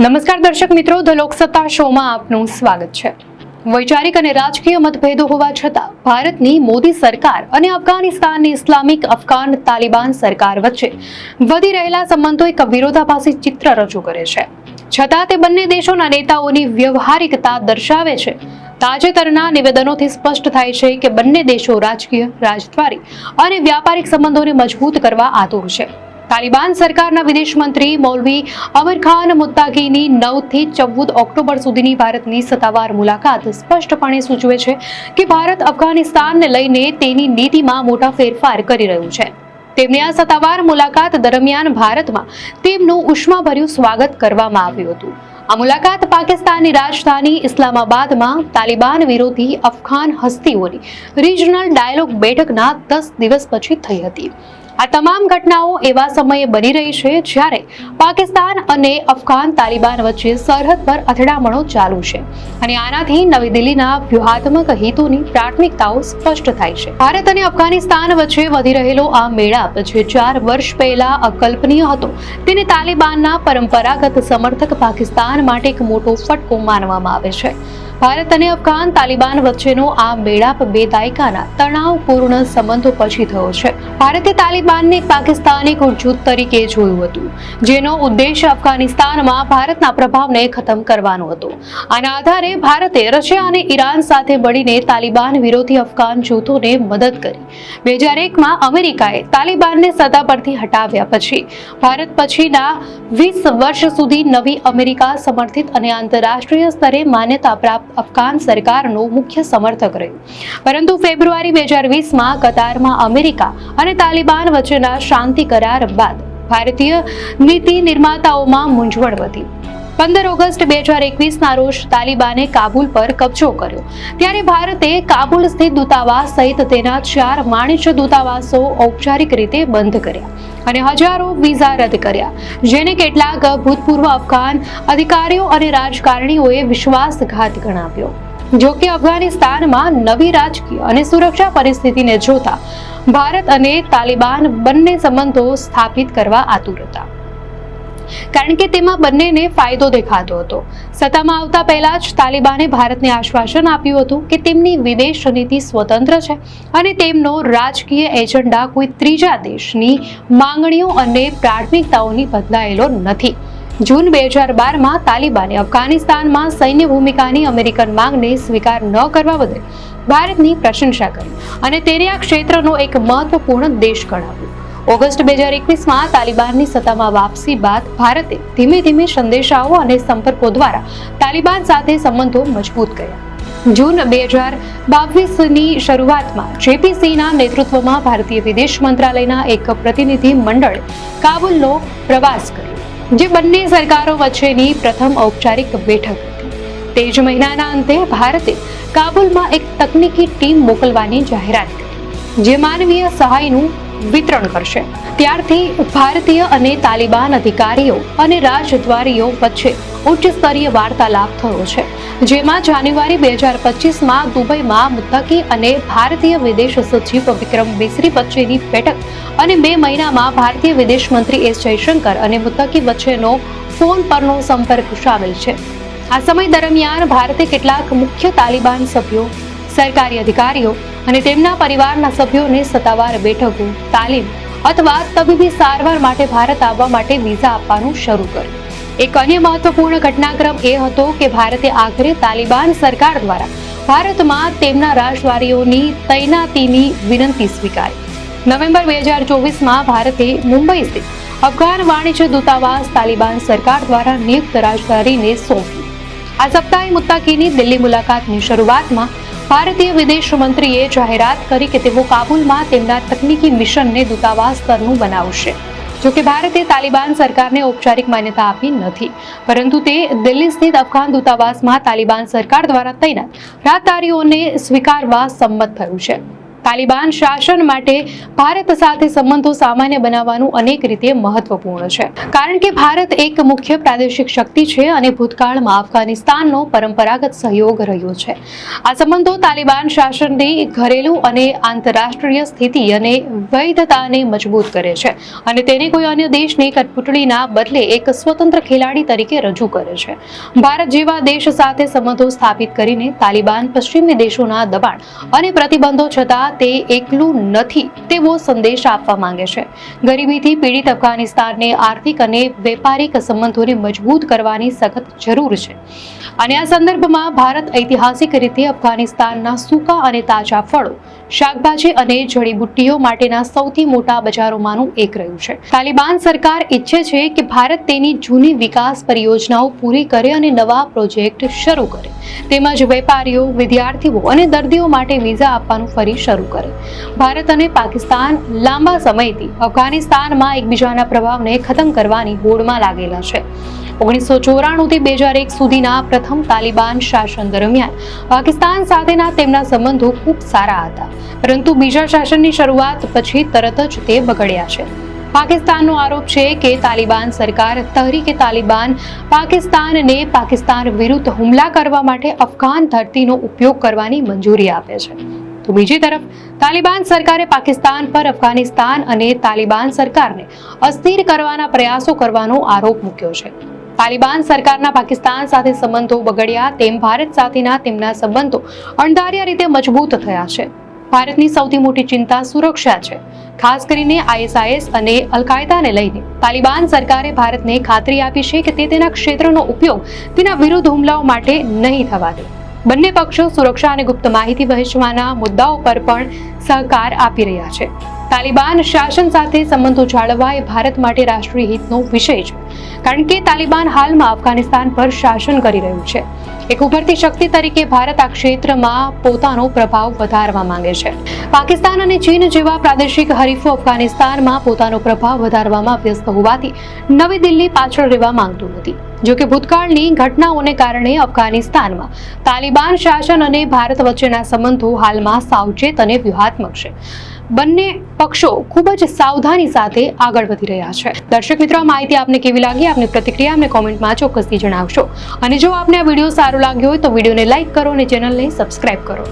નમસ્કાર દર્શક મિત્રો, ધ લોકસત્તા શોમાં આપનું સ્વાગત છે। વૈચારિક અને રાજકીય મતભેદો હોવા છતાં ભારતની મોદી સરકાર અને અફઘાનિસ્તાનની ઇસ્લામિક અફઘાન તાલિબાન સરકાર વચ્ચે વધી રહેલા સંબંધો એક વિરોધાભાસી ચિત્ર રજૂ કરે છે। છતાં તે બંને દેશોના નેતાઓની વ્યવહારિકતા દર્શાવે છે। તાજેતરના નિવેદનોથી સ્પષ્ટ થાય છે કે બંને દેશો રાજકીય, રાજદ્વારી અને વ્યાપારિક સંબંધોને મજબૂત કરવા આતુર છે। તાલિબાન સરકારના વિદેશ મંત્રી મૌલવી અમીર ખાન મુત્તાકીની 9 થી 14 ઓક્ટોબર સુધીની ભારતની સત્તાવાર મુલાકાત સ્પષ્ટપણે સૂચવે છે કે ભારત અફઘાનિસ્તાનને લઈને તેની નીતિમાં મોટા ફેરફાર કરી રહ્યું છે। તેમની આ સત્તાવાર મુલાકાત દરમિયાન ભારતમાં તેમનું ઉષ્માભર્યું સ્વાગત કરવામાં આવ્યું હતું। આ મુલાકાત પાકિસ્તાનની રાજધાની ઇસ્લામાબાદમાં તાલિબાન વિરોધી અફઘાન હસ્તીઓની રિજનલ ડાયલોગ બેઠકના 10 દિવસ પછી થઈ હતી। આ તમામ ઘટનાઓ એવા સમયે બની રહી છે જ્યારે પાકિસ્તાન અને અફઘાન તાલિબાન વચ્ચે સરહદ પર અથડામણો ચાલુ છે અને આનાથી નવી દિલ્હીના વ્યૂહાત્મક હિતોની પ્રાથમિકતાઓ સ્પષ્ટ થાય છે। ભારત અને અફઘાનિસ્તાન વચ્ચે વધી રહેલો આ મેળાપ જે 4 વર્ષ પહેલા અકલ્પનીય હતો, તેને તાલિબાનના પરંપરાગત સમર્થક પાકિસ્તાન માટે એક મોટો ફટકો માનવામાં આવે છે। ભારત અને અફઘાન તાલિબાન વચ્ચેનો આ મેળાપ 2 દાયકાના તણાવપૂર્ણ સંબંધો પછી થયો છે। ભારતે તાલિબાનને પાકિસ્તાની જૂથ તરીકે જોયું હતું, જેનો ઉદ્દેશ અફઘાનિસ્તાનમાં ભારતના પ્રભાવને ખતમ કરવાનો હતો। આના આધારે ભારતે રશિયા અને ઈરાન સાથે મળીને તાલિબાન વિરોધી અફઘાન જૂથોને મદદ કરી। 2001માં અમેરિકાએ તાલિબાનને સત્તા પરથી હટાવ્યા પછી ભારત પછીના 20 વર્ષ સુધી નવી અમેરિકા સમર્થિત અને આંતરરાષ્ટ્રીય સ્તરે માન્યતા પ્રાપ્ત અફઘાન સરકારનો મુખ્ય સમર્થક રહ્યું। પરંતુ ફેબ્રુઆરી 2020માં કતારમાં અમેરિકા અને તાલિબાન વચ્ચેના શાંતિ કરાર બાદ ભારતીય નીતિ નિર્માતાઓમાં મૂંઝવણ વધી। 15 ઓગસ્ટ 2021ના રોજ તાલિબાને કાબુલ પર કબજો કર્યો, ત્યારે ભારતે કાબુલ સ્થિત દૂતાવાસ સહિત તેના 4 વાણિજ્ય દૂતાવાસો ઔપચારિક રીતે બંધ કર્યા અને હજારો વિઝા રદ કર્યા, જેને કેટલાક ભૂતપૂર્વ અફઘાન અધિકારીઓ અને રાજકારણીઓએ વિશ્વાસઘાત ગણાવ્યો। જો કે અફઘાનિસ્તાનમાં નવી રાજકીય અને સુરક્ષા પરિસ્થિતિને જોતા ભારત અને તાલિબાન બંને સંબંધો સ્થાપિત કરવા આતુર હતા, કારણ કે તેમાં બંનેને ફાયદો દેખાતો હતો। સત્તામાં આવતા પહેલા જ તાલિબાને ભારતને આશ્વાસન આપ્યું હતું કે તેમની વિદેશ નીતિ સ્વતંત્ર છે અને તેમનો રાજકીય એજન્ડા કોઈ ત્રીજા દેશની માંગણીઓ અને પ્રાથમિકતાઓની બદલાયેલો નથી। જૂન 2012માં તાલિબાને અફઘાનિસ્તાનમાં સૈન્ય ભૂમિકાની અમેરિકન માંગને સ્વીકાર ન કરવા બદલ ભારતની પ્રશંસા કરી અને તેને આ ક્ષેત્રનો એક મહત્વપૂર્ણ દેશ ગણાવ્યો। ઓગસ્ટ 2021માં તાલિબાનની સત્તામાં વાપસી બાદ ભારતે ધીમે ધીમે સંદેશાઓ અને સંપર્કો દ્વારા તાલિબાન સાથે સંબંધો મજબૂત કર્યા। જૂન 2022ની શરૂઆતમાં જેપીસીના નેતૃત્વમાં ભારતીય વિદેશ મંત્રાલયના એક પ્રતિનિધિ મંડળે કાબુલનો પ્રવાસ કર્યો, જે બંને સરકારો વચ્ચેની પ્રથમ ઔપચારિક બેઠક હતી। તે જ મહિનાના અંતે ભારતે કાબુલમાં એક તકનીકી ટીમ મોકલવાની જાહેરાત કરી, જે માનવીય સહાયનું વિતરણ કરશે। ત્યારથી ભારતીય અને તાલિબાન અધિકારીઓ અને રાજદ્વારીઓ વચ્ચે ઉચ્ચ સ્તરીય વાર્તાલાપ થયો છે, જેમાં જાન્યુઆરી 2025માં દુબઈમાં મુત્તાકી અને ભારતીય વિદેશ સચિવ વિક્રમ મિસ્રી વચ્ચેની બેઠક અને 2 મહિનામાં ભારતીય વિદેશ મંત્રી એસ જયશંકર અને મુત્તાકી વચ્ચેનો ફોન પરનો સંપર્ક શામેલ છે। આ સમય દરમિયાન ભારતે કેટલાક મુખ્ય તાલિબાન સભ્યો, સરકારી અધિકારીઓ અને તેમના પરિવારના સભ્યોને સત્તાવાર બેઠકો, તાલીમ અથવા તબીબી સારવાર માટે ભારત આવવા માટે વિઝા આપવાનું શરૂ કર્યું। એક અન્ય મહત્વપૂર્ણ ઘટનાક્રમ એ હતો કે ભારતે આખરે તાલિબાન સરકાર દ્વારા ભારતમાં તેમના રાજદ્વારીઓની તૈનાતીની વિનંતી સ્વીકારી। નવેમ્બર 2024માં ભારતે મુંબઈ સ્થિત અફઘાન વાણિજ્ય દૂતાવાસ તાલિબાન સરકાર દ્વારા નિયુક્ત રાજદ્વારીને સોંપ્યું। આ સપ્તાહે મુત્તાકીની દિલ્હી મુલાકાતની શરૂઆતમાં ભારતીય વિદેશ મંત્રીએ જાહેરાત કરી કે તેઓ કાબુલમાં તેમના તકનીકી મિશનને દૂતાવાસ સ્તરનું બનાવશે। જોકે ભારતે તાલિબાન સરકારને ઔપચારિક માન્યતા આપી નથી, પરંતુ તે દિલ્હી સ્થિત અફઘાન દૂતાવાસમાં તાલિબાન સરકાર દ્વારા તૈનાત રાજદ્વારીઓને સ્વીકારવા સંમત થયું છે। તાલિબાન શાસન માટે ભારત સાથે સંબંધો સામાન્ય બનાવવાનું અનેક રીતે મહત્વપૂર્ણ છે, કારણ કે ભારત એક મુખ્ય પ્રાદેશિક શક્તિ છે અને ભૂતકાળમાં અફઘાનિસ્તાનનો પરંપરાગત સહયોગ રહ્યો છે. આ સંબંધો તાલિબાન શાસનની ઘરેલું અને આંતરરાષ્ટ્રીય સ્થિતિ અને વૈધતાને મજબૂત કરે છે અને તેને કોઈ અન્ય દેશની કઠપૂતળીના બદલે એક સ્વતંત્ર ખેલાડી તરીકે રજૂ કરે છે. ભારત જેવા દેશ સાથે સંબંધો સ્થાપિત કરીને તાલિબાન પશ્ચિમી દેશોના દબાણ અને પ્રતિબંધો છતાં તે એકલું નથી તેવો સંદેશ આપવા માંગે છે. ગરીબીથી પીડિત અફઘાનિસ્તાનને આર્થિક અને વેપારિક સંબંધોને મજબૂત કરવાની સખત જરૂર છે અને આ સંદર્ભમાં ભારત ઐતિહાસિક રીતે અફઘાનિસ્તાનના સૂકા અને તાજા ફળો, શાકભાજી અને જડીબુટ્ટીઓ માટેના સૌથી મોટા બજારોમાંનું એક રહ્યું છે. તાલિબાન સરકાર ઈચ્છે છે કે ભારત તેની જૂની વિકાસ પરિયોજનાઓ પૂરી કરે અને નવા પ્રોજેક્ટ શરૂ કરે, તેમજ વેપારીઓ, વિદ્યાર્થીઓ અને દર્દીઓ માટે વિઝા આપવાનું ફરી શરૂ કરે. ભારત અને પાકિસ્તાન લાંબા સમયથી અફઘાનિસ્તાનમાં એકબીજાના પ્રભાવને ખતમ કરવાની હોડમાં લાગેલા છે. 1994 થી 2001 સુધીના પ્રથમ તાલિબાન શાસન દરમિયાન પાકિસ્તાન સાથેના તેમના સંબંધો ખૂબ સારા હતા, પરંતુ બીજા શાસનની શરૂઆત પછી તરત જ તે બગડ્યા છે. પાકિસ્તાનનો આરોપ છે કે તાલિબાન સરકાર તહરીક-એ-તાલિબાન પાકિસ્તાનને પાકિસ્તાન વિરુદ્ધ હુમલા કરવા માટે અફઘાન ધરતીનો ઉપયોગ કરવાની મંજૂરી આપે છે. તો બીજી તરફ તાલિબાન સરકારે પાકિસ્તાન પર અફઘાનિસ્તાન અને તાલિબાન સરકારને અસ્થિર કરવાના પ્રયાસો કરવાનો આરોપ મૂક્યો છે. તાલિબાન સરકારના પાકિસ્તાન સાથે સંબંધો બગડ્યા તેમ ભારત સાથેના તેમના સંબંધો અણધાર્યા રીતે મજબૂત થયા છે. ભારતની સૌથી મોટી ચિંતા સુરક્ષા છે, ખાસ કરીને ISIS અને અલ-કાયદાને લઈને. તાલિબાન સરકારે ભારતને ખાતરી આપી છે કે તે તેના ક્ષેત્રનો ઉપયોગ તેના વિરુદ્ધ હુમલાઓ માટે નહીં થવા દે. બંને પક્ષો સુરક્ષા અને ગુપ્ત માહિતી વહેંચવાના મુદ્દાઓ પર પણ સહકાર આપી રહ્યા છે. તાલિબાન શાસન સાથે સંબંધો જાળવવા એ ભારત માટે રાષ્ટ્રીય હિતનો વિષય છે, કારણ કે તાલિબાન હાલમાં અફઘાનિસ્તાન પર શાસન કરી રહ્યું છે. એક ઉભરતી શક્તિ તરીકે ભારત આ ક્ષેત્રમાં પોતાનો પ્રભાવ વધારવા માંગે છે. પાકિસ્તાન અને ચીન જેવા પ્રાદેશિક હરીફો અફઘાનિસ્તાનમાં પોતાનો પ્રભાવ વધારવામાં વ્યસ્ત હોવાથી નવી દિલ્હી પાછળ રહેવા માંગતું નથી. જો કે ભૂતકાળની ઘટનાઓને કારણે અફઘાનિસ્તાનમાં તાલિબાન શાસન અને ભારત વચ્ચેના સંબંધો હાલમાં સાવચેત અને વ્યૂહાત્મક છે. બંને પક્ષો ખૂબ જ સાવધાની સાથે આગળ વધી રહ્યા છે. દર્શક મિત્રો, આ માહિતી આપને કેવી લાગી? આપની પ્રતિક્રિયા અમને કોમેન્ટમાં ચોક્કસથી જણાવશો અને જો આપને આ વિડીયો સારો લાગ્યો હોય તો વિડીયોને લાઇક કરો અને ચેનલને સબસ્ક્રાઇબ કરો.